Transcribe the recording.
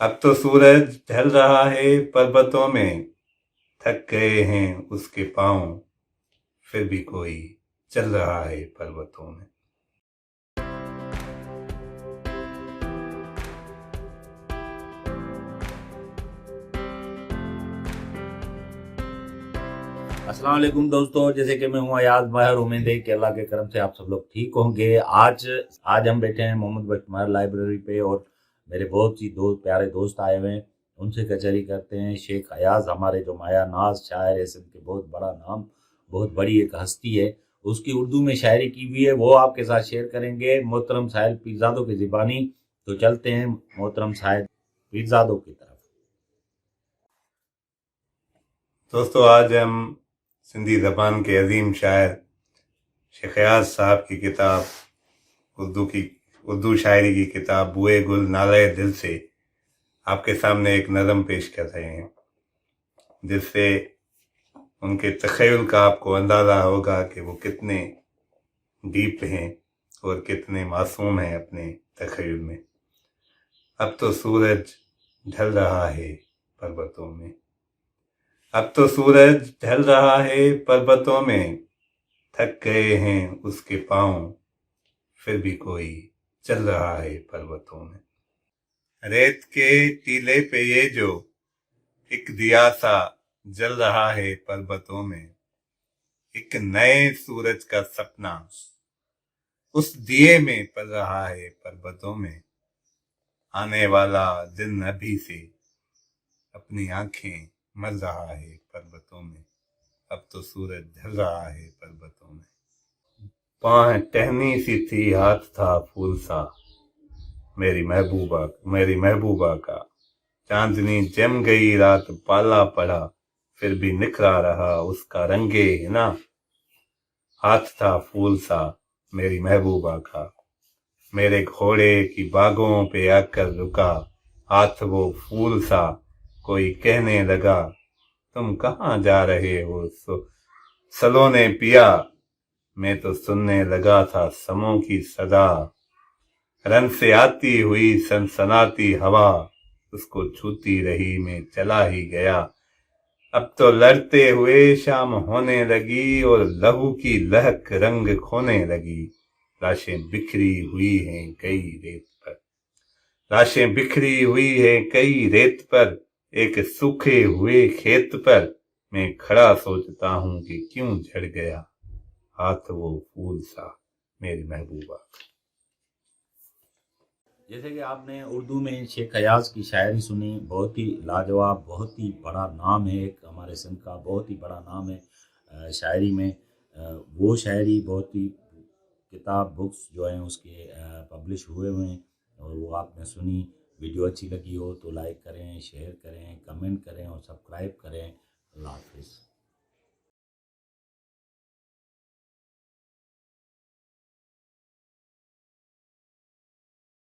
अब तो सूरज ढल रहा है पर्वतों में, थक गए हैं उसके पांव, फिर भी कोई चल रहा है पर्वतों में। अस्सलाम वालेकुम दोस्तों, जैसे कि मैं हूँ अयाज महर। उम्मीद है कि अल्लाह के करम से आप सब लोग ठीक होंगे। आज आज हम बैठे हैं मोहम्मद बख्श महर लाइब्रेरी पे और मेरे बहुत ही दो प्यारे दोस्त आए हुए हैं। उनसे कचहरी करते हैं। शेख अयाज, हमारे जो माया नाज शायर है सिंध के, बहुत बड़ा नाम, बहुत बड़ी एक हस्ती है। उसकी उर्दू में शायरी की हुई है, वो आपके साथ शेयर करेंगे मोहतरम साहिल पीरजादो की ज़िबानी। तो चलते हैं मोहतरम साहिल पीरजादो की तरफ। दोस्तों, आज हम सिंधी ज़बान के अजीम शायर शेख अयाज साहब की किताब, उर्दू शायरी की किताब बुए गुल नाले दिल से आपके सामने एक नज़म पेश कर रहे हैं, जिससे उनके तख़य्युल का आपको अंदाज़ा होगा कि वो कितने डीप हैं और कितने मासूम हैं अपने तख़य्युल में। अब तो सूरज ढल रहा है पर्वतों में, अब तो सूरज ढल रहा है पर्वतों में, थक गए हैं उसके पांव, फिर भी कोई चल रहा है पर्वतों में। रेत के टीले पे ये जो एक दिया सा जल रहा है पर्वतों में, एक नए सूरज का सपना उस दिए में पल रहा है पर्वतों में। आने वाला दिन अभी से अपनी आंखें मल रहा है पर्वतों में, अब तो सूरज ढल रहा है पर्वतों में। बाह टहनी सी थी, हाथ था फूल सा, मेरी महबूबा का। चांदनी जम गई, रात पाला पड़ा, फिर भी निखरा रहा उसका रंगे हिना। हाथ था फूल सा मेरी महबूबा का, मेरे घोड़े की बागों पे आकर रुका। हाथ वो फूल सा, कोई कहने लगा, तुम कहाँ जा रहे हो सलोने पिया। मैं तो सुनने लगा था समों की सदा, रन से आती हुई सनसनाती हवा, उसको छूती रही मैं चला ही गया। अब तो लड़ते हुए शाम होने लगी और लहू की लहक रंग खोने लगी। लाशें बिखरी हुई हैं कई रेत पर, लाशें बिखरी हुई है कई रेत पर, एक सूखे हुए खेत पर। मैं खड़ा सोचता हूँ कि क्यों झड़ गया हाथ वो फूल सा मेरी महबूबा। जैसे कि आपने उर्दू में शेख अयाज की शायरी सुनी, बहुत ही लाजवाब, बहुत ही बड़ा नाम है, एक हमारे सिंध का बहुत ही बड़ा नाम है शायरी में। वो शायरी बहुत ही किताब बुक्स जो हैं उसके पब्लिश हुए हैं और वो आपने सुनी। वीडियो अच्छी लगी हो तो लाइक करें, शेयर करें, कमेंट करें और सब्सक्राइब करें। अल्लाह हाफिज़।